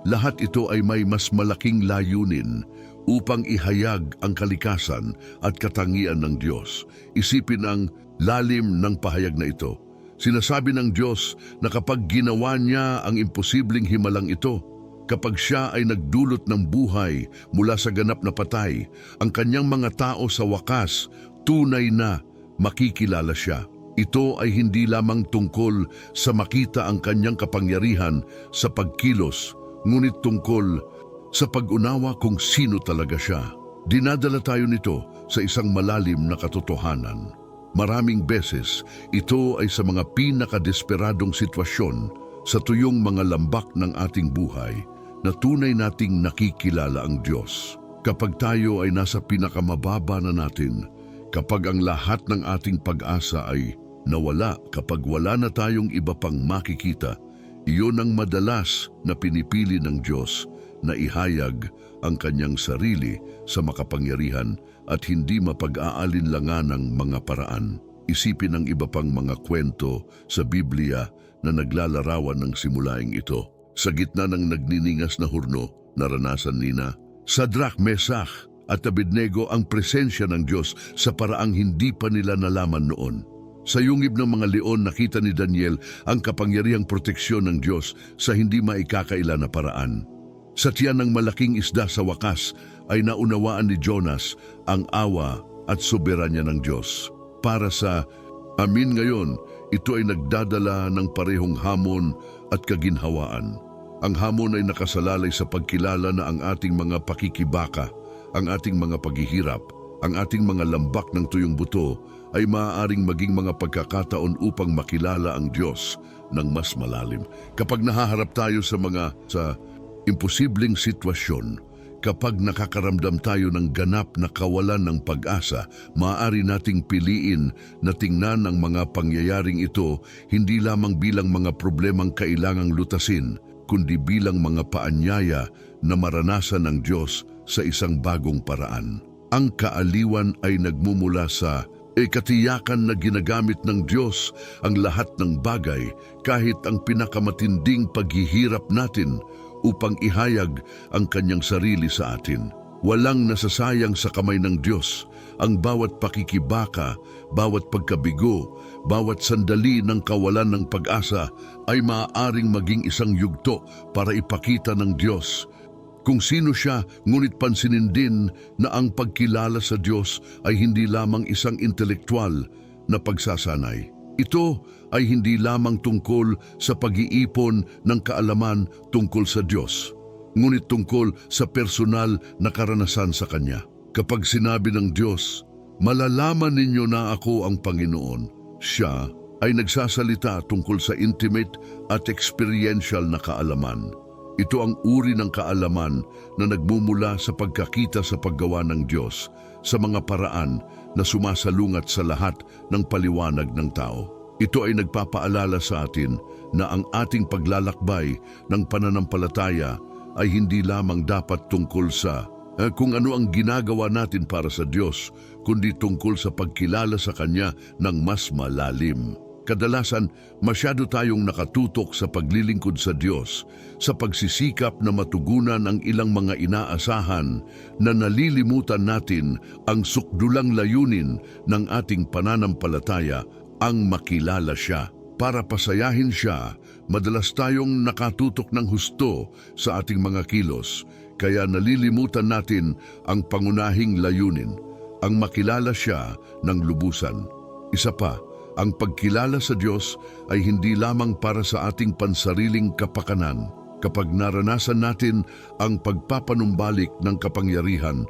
Lahat ito ay may mas malaking layunin upang ihayag ang kalikasan at katangian ng Diyos. Isipin ang lalim ng pahayag na ito. Sinasabi ng Diyos na kapag ginawa niya ang imposibleng himalang ito, kapag siya ay nagdulot ng buhay mula sa ganap na patay, ang kanyang mga tao sa wakas, tunay na makikilala siya. Ito ay hindi lamang tungkol sa makita ang kanyang kapangyarihan sa pagkilos, ngunit tungkol sa pag-unawa kung sino talaga siya. Dinadala tayo nito sa isang malalim na katotohanan. Maraming beses, ito ay sa mga pinakadesperadong sitwasyon sa tuyong mga lambak ng ating buhay na tunay nating nakikilala ang Diyos. Kapag tayo ay nasa pinakamababa na natin, kapag ang lahat ng ating pag-asa ay nawala, kapag wala na tayong iba pang makikita, iyon ang madalas na pinipili ng Diyos na ihayag ang kanyang sarili sa makapangyarihan at hindi mapag-aalinlangan ng mga paraan. Isipin ang iba pang mga kwento sa Biblia na naglalarawan ng simulaing ito. Sa gitna ng nagniningas na hurno, naranasan nina Sadrach, Mesach at Abednego ang presensya ng Diyos sa paraang hindi pa nila nalaman noon. Sa yungib ng mga leon, nakita ni Daniel ang kapangyarihang proteksyon ng Diyos sa hindi maikakaila na paraan. Sa tiyan ng malaking isda sa wakas ay naunawaan ni Jonas ang awa at soberanya ng Diyos. Para sa amin ngayon, ito ay nagdadala ng parehong hamon at kaginhawaan. Ang hamon ay nakasalalay sa pagkilala na ang ating mga pakikibaka, ang ating mga paghihirap, ang ating mga lambak ng tuyong buto ay maaaring maging mga pagkakataon upang makilala ang Diyos ng mas malalim. Kapag nahaharap tayo sa imposibleng sitwasyon, kapag nakakaramdam tayo ng ganap na kawalan ng pag-asa, maaari nating piliin na tingnan ang mga pangyayaring ito hindi lamang bilang mga problemang kailangang lutasin, kundi bilang mga paanyaya na maranasan ng Diyos sa isang bagong paraan. Ang kaaliwan ay nagmumula sa Katiyakan na ginagamit ng Diyos ang lahat ng bagay kahit ang pinakamatinding paghihirap natin upang ihayag ang kanyang sarili sa atin. Walang nasasayang sa kamay ng Diyos. Ang bawat pakikibaka, bawat pagkabigo, bawat sandali ng kawalan ng pag-asa ay maaaring maging isang yugto para ipakita ng Diyos kung sino siya, ngunit pansinin din na ang pagkilala sa Diyos ay hindi lamang isang intelektual na pagsasanay. Ito ay hindi lamang tungkol sa pag-iipon ng kaalaman tungkol sa Diyos, ngunit tungkol sa personal na karanasan sa Kanya. Kapag sinabi ng Diyos, "Malalaman ninyo na ako ang Panginoon," siya ay nagsasalita tungkol sa intimate at experiential na kaalaman. Ito ang uri ng kaalaman na nagmumula sa pagkakita sa paggawa ng Diyos sa mga paraan na sumasalungat sa lahat ng paliwanag ng tao. Ito ay nagpapaalala sa atin na ang ating paglalakbay ng pananampalataya ay hindi lamang dapat tungkol sa kung ano ang ginagawa natin para sa Diyos, kundi tungkol sa pagkilala sa Kanya ng mas malalim. Kadalasan, masyado tayong nakatutok sa paglilingkod sa Diyos, sa pagsisikap na matugunan ang ilang mga inaasahan na nalilimutan natin ang sukdulang layunin ng ating pananampalataya, ang makilala siya. Para pasayahin siya, madalas tayong nakatutok ng husto sa ating mga kilos, kaya nalilimutan natin ang pangunahing layunin, ang makilala siya ng lubusan. Isa pa, ang pagkilala sa Diyos ay hindi lamang para sa ating pansariling kapakanan. Kapag naranasan natin ang pagpapanumbalik ng kapangyarihan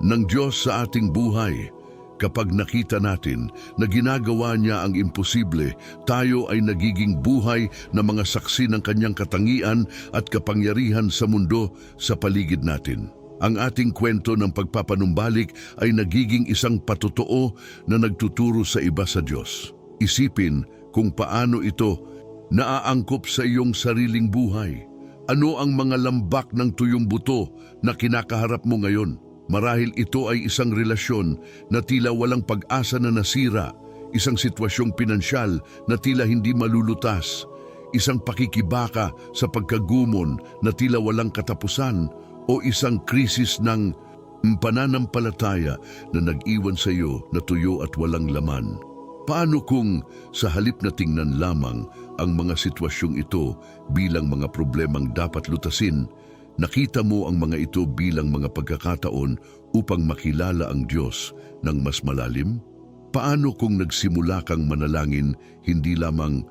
ng Diyos sa ating buhay, kapag nakita natin na ginagawa niya ang imposible, tayo ay nagiging buhay na mga saksi ng kanyang katangian at kapangyarihan sa mundo sa paligid natin. Ang ating kwento ng pagpapanumbalik ay nagiging isang patotoo na nagtuturo sa iba sa Diyos. Isipin kung paano ito naaangkop sa iyong sariling buhay. Ano ang mga lambak ng tuyong buto na kinakaharap mo ngayon? Marahil ito ay isang relasyon na tila walang pag-asa na nasira, isang sitwasyong pinansyal na tila hindi malulutas, isang pakikibaka sa pagkagumon na tila walang katapusan, o isang krisis ng pananampalataya na nag-iwan sa iyo na tuyo at walang laman. Paano kung sa halip na tingnan lamang ang mga sitwasyong ito bilang mga problemang dapat lutasin, nakita mo ang mga ito bilang mga pagkakataon upang makilala ang Diyos ng mas malalim? Paano kung nagsimula kang manalangin hindi lamang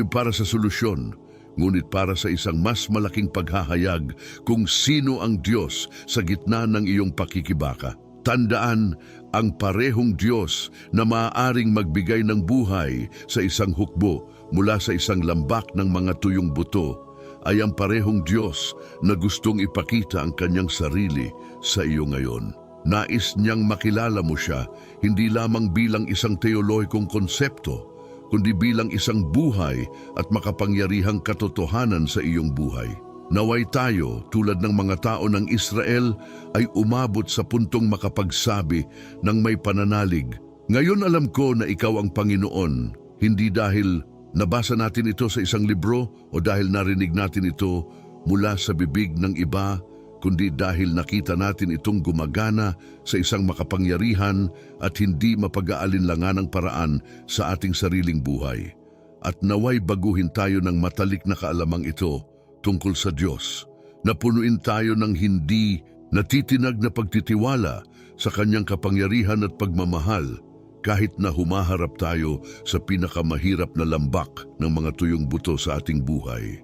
para sa solusyon, ngunit para sa isang mas malaking paghahayag kung sino ang Diyos sa gitna ng iyong pakikibaka? Tandaan, ang parehong Diyos na maaaring magbigay ng buhay sa isang hukbo mula sa isang lambak ng mga tuyong buto ay ang parehong Diyos na gustong ipakita ang kanyang sarili sa iyo ngayon. Nais niyang makilala mo siya hindi lamang bilang isang teolohikong konsepto, kundi bilang isang buhay at makapangyarihang katotohanan sa iyong buhay. Naway tayo, tulad ng mga tao ng Israel, ay umabot sa puntong makapagsabi ng may pananalig, "Ngayon alam ko na ikaw ang Panginoon," hindi dahil nabasa natin ito sa isang libro o dahil narinig natin ito mula sa bibig ng iba, kundi dahil nakita natin itong gumagana sa isang makapangyarihan at hindi mapag-aalinlanganang paraan sa ating sariling buhay. At naway baguhin tayo ng matalik na kaalamang ito tungkol sa Diyos, na punuin tayo ng hindi natitinag na pagtitiwala sa kanyang kapangyarihan at pagmamahal kahit na humaharap tayo sa pinakamahirap na lambak ng mga tuyong buto sa ating buhay.